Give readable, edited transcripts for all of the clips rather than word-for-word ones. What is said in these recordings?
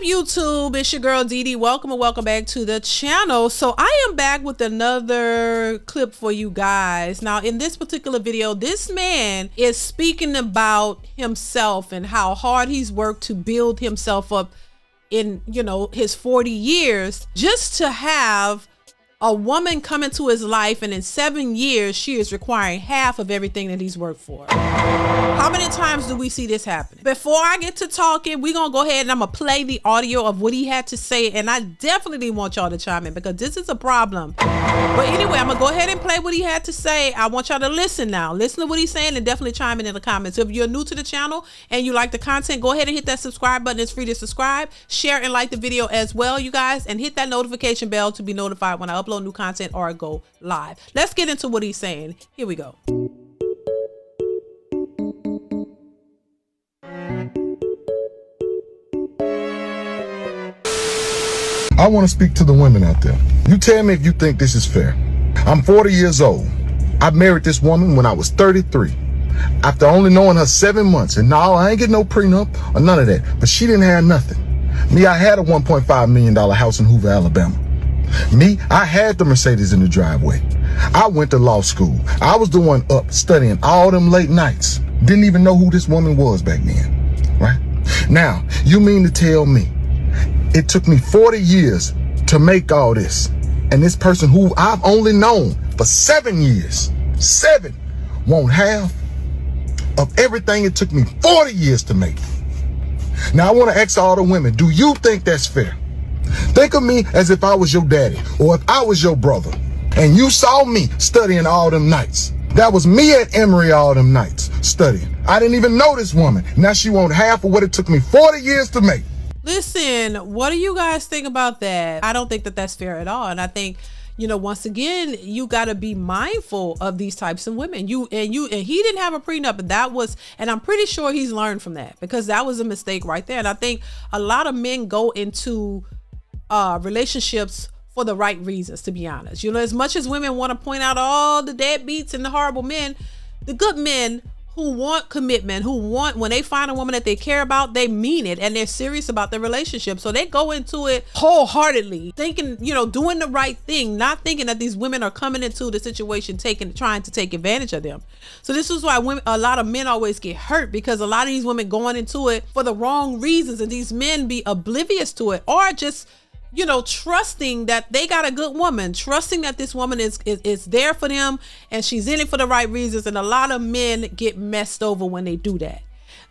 up, YouTube? It's your girl DeeDee. Welcome and welcome back to the channel. So I am back with another clip for you guys. Now in this particular video, this man is speaking about himself and how hard he's worked to build himself up in, you know, his 40 years just to have a woman come into his life, and in 7 years she is requiring half of everything that he's worked for. How many times do we see this happen? Before I get to talking, we're gonna go ahead and I'm gonna play the audio of what he had to say, and I definitely want y'all to chime in because this is a problem. But anyway, I'm gonna go ahead and play what he had to say. I want y'all to listen now. Listen to what he's saying and definitely chime in the comments. If you're new to the channel and you like the content, go ahead and hit that subscribe button. It's free to subscribe, share, and like the video as well, you guys, and hit that notification bell to be notified when I upload new content or go live. Let's get into what he's saying. Here we go. I want to speak to the women out there. You tell me if you think this is fair. I'm 40 years old. I married this woman when I was 33. After only knowing her 7 months, and no, I ain't getting no prenup or none of that, but she didn't have nothing. Me, I had a $1.5 million house in Hoover, Alabama. Me, I had the Mercedes in the driveway. I went to law school. I was the one up studying all them late nights. Didn't even know who this woman was back then, right? Now, you mean to tell me it took me 40 years to make all this, and this person who I've only known for 7 years, won't half of everything it took me 40 years to make? Now, I want to ask all the women, do you think that's fair? Think of me as if I was your daddy or if I was your brother and you saw me studying all them nights. That was me at Emory all them nights studying. I didn't even know this woman. Now she wants half of what it took me 40 years to make. Listen, what do you guys think about that? I don't think that that's fair at all. And I think, you know, once again, you got to be mindful of these types of women. And he didn't have a prenup, and that was, and I'm pretty sure he's learned from that because that was a mistake right there. And I think a lot of men go into relationships for the right reasons, to be honest. You know, as much as women want to point out all the deadbeats and the horrible men, the good men who want commitment, who want, when they find a woman that they care about, they mean it and they're serious about their relationship. So they go into it wholeheartedly, thinking, you know, doing the right thing, not thinking that these women are coming into the situation trying to take advantage of them. So this is why a lot of men always get hurt, because a lot of these women going into it for the wrong reasons, and these men be oblivious to it, or just, you know, trusting that they got a good woman, trusting that this woman is there for them and she's in it for the right reasons. And a lot of men get messed over when they do that.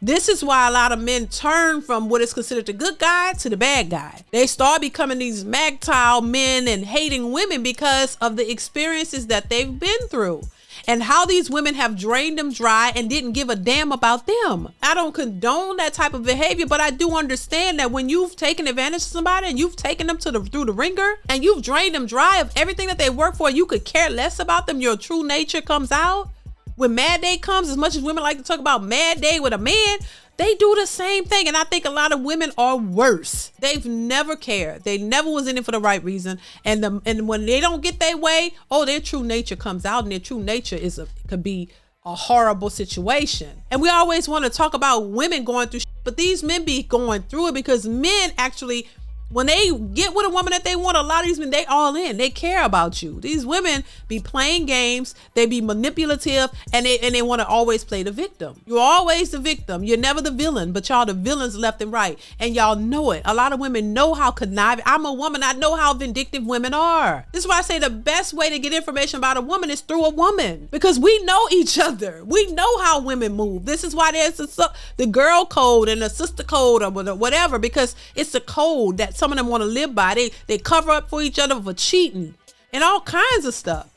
This is why a lot of men turn from what is considered the good guy to the bad guy. They start becoming these MGTOW men and hating women because of the experiences that they've been through and how these women have drained them dry and didn't give a damn about them. I don't condone that type of behavior, but I do understand that when you've taken advantage of somebody and you've taken them through the ringer and you've drained them dry of everything that they work for, you could care less about them. Your true nature comes out. When Mad Day comes, as much as women like to talk about Mad Day with a man, they do the same thing. And I think a lot of women are worse. They've never cared. They never was in it for the right reason. And when they don't get their way, oh, their true nature comes out, and their true nature could be a horrible situation. And we always want to talk about women going through shit, but these men be going through it because men actually, when they get with a woman that they want, a lot of these men, they all in. They care about you. These women be playing games. They be manipulative, and they want to always play the victim. You're always the victim. You're never the villain, but y'all the villains left and right, and y'all know it. A lot of women know how conniving. I'm a woman. I know how vindictive women are. This is why I say the best way to get information about a woman is through a woman, because we know each other. We know how women move. This is why there's the girl code and the sister code or whatever, because it's a code that some of them want to live by. They cover up for each other for cheating and all kinds of stuff.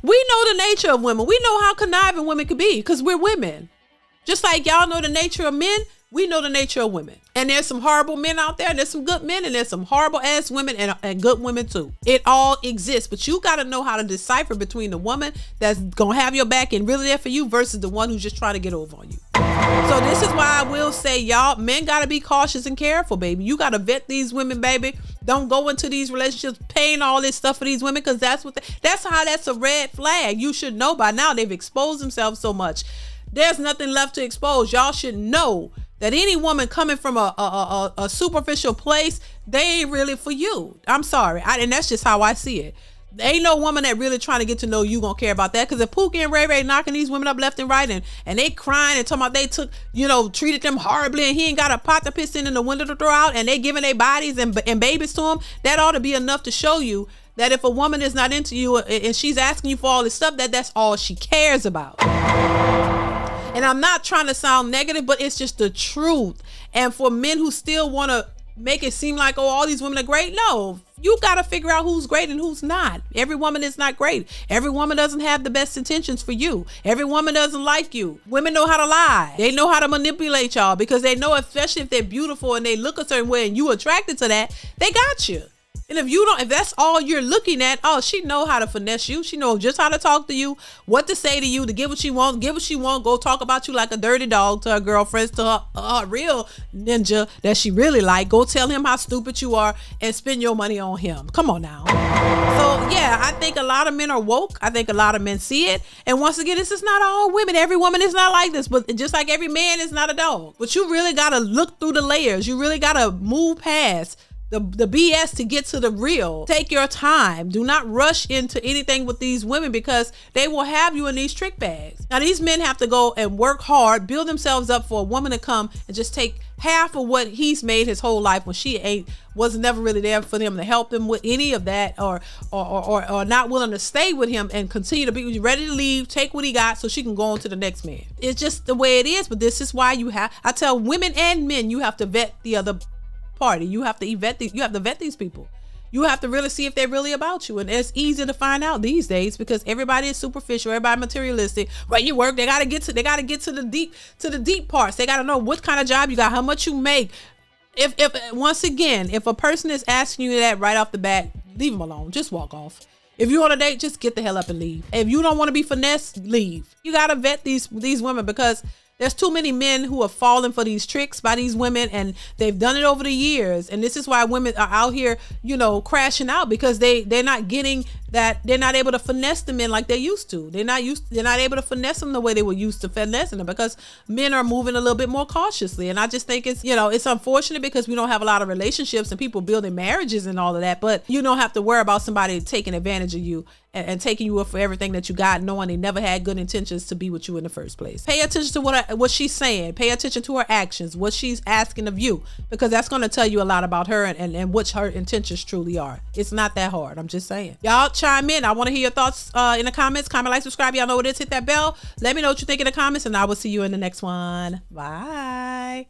We know the nature of women. We know how conniving women could be because we're women. Just like y'all know the nature of men, we know the nature of women. And there's some horrible men out there, and there's some good men, and there's some horrible ass women and good women too. It all exists, but you got to know how to decipher between the woman that's gonna have your back and really there for you versus the one who's just trying to get over on you. So this is why I will say, y'all, men got to be cautious and careful, baby. You got to vet these women, baby. Don't go into these relationships paying all this stuff for these women, because that's a red flag. You should know by now. They've exposed themselves so much. There's nothing left to expose. Y'all should know that any woman coming from a superficial place, they ain't really for you. I'm sorry. And that's just how I see it. There ain't no woman that really trying to get to know you gonna care about that. Because if Pookie and Ray Ray knocking these women up left and right and they crying and talking about they took, treated them horribly and he ain't got a pot to piss in the window to throw out and they giving their bodies and babies to him, that ought to be enough to show you that if a woman is not into you and she's asking you for all this stuff, that's all she cares about. And I'm not trying to sound negative, but it's just the truth. And for men who still want to make it seem like, all these women are great, no. You got to figure out who's great and who's not. Every woman is not great. Every woman doesn't have the best intentions for you. Every woman doesn't like you. Women know how to lie. They know how to manipulate y'all because they know, especially if they're beautiful and they look a certain way and you attracted to that, they got you. And if that's all you're looking at, she know how to finesse you. She knows just how to talk to you, what to say to you, to get what she wants, go talk about you like a dirty dog to her girlfriends, to her real ninja that she really like. Go tell him how stupid you are and spend your money on him. Come on now. So yeah, I think a lot of men are woke. I think a lot of men see it. And once again, this is not all women. Every woman is not like this, but just like every man is not a dog. But you really got to look through the layers. You really got to move past the BS to get to the real. Take your time. Do not rush into anything with these women because they will have you in these trick bags. Now, these men have to go and work hard, build themselves up for a woman to come and just take half of what he's made his whole life when she was never really there for them to help him with any of that, or not willing to stay with him and continue to be ready to leave, take what he got so she can go on to the next man. It's just the way it is. But this is why I tell women and men, you have to vet the other party. You have to vet these people. You have to really see if they're really about you. And it's easy to find out these days because everybody is superficial, everybody materialistic. Right, you work, they gotta get to the deep parts. They gotta know what kind of job you got, how much you make. If once again, if a person is asking you that right off the bat, leave them alone. Just walk off. If you're on a date, just get the hell up and leave. If you don't want to be finessed, leave. You gotta vet these women because there's too many men who have fallen for these tricks by these women, and they've done it over the years. And this is why women are out here, crashing out because they're not getting that. They're not able to finesse the men like they used to. They're not able to finesse them the way they were used to finessing them because men are moving a little bit more cautiously. And I just think it's unfortunate because we don't have a lot of relationships and people building marriages and all of that. But you don't have to worry about somebody taking advantage of you and taking you up for everything that you got, knowing they never had good intentions to be with you in the first place. Pay attention to what she's saying. Pay attention to her actions, what she's asking of you, because that's going to tell you a lot about her and what her intentions truly are. It's not that hard. I'm just saying. Y'all chime in. I want to hear your thoughts in the comments. Comment, like, subscribe. Y'all know what it is. Hit that bell. Let me know what you think in the comments, and I will see you in the next one. Bye.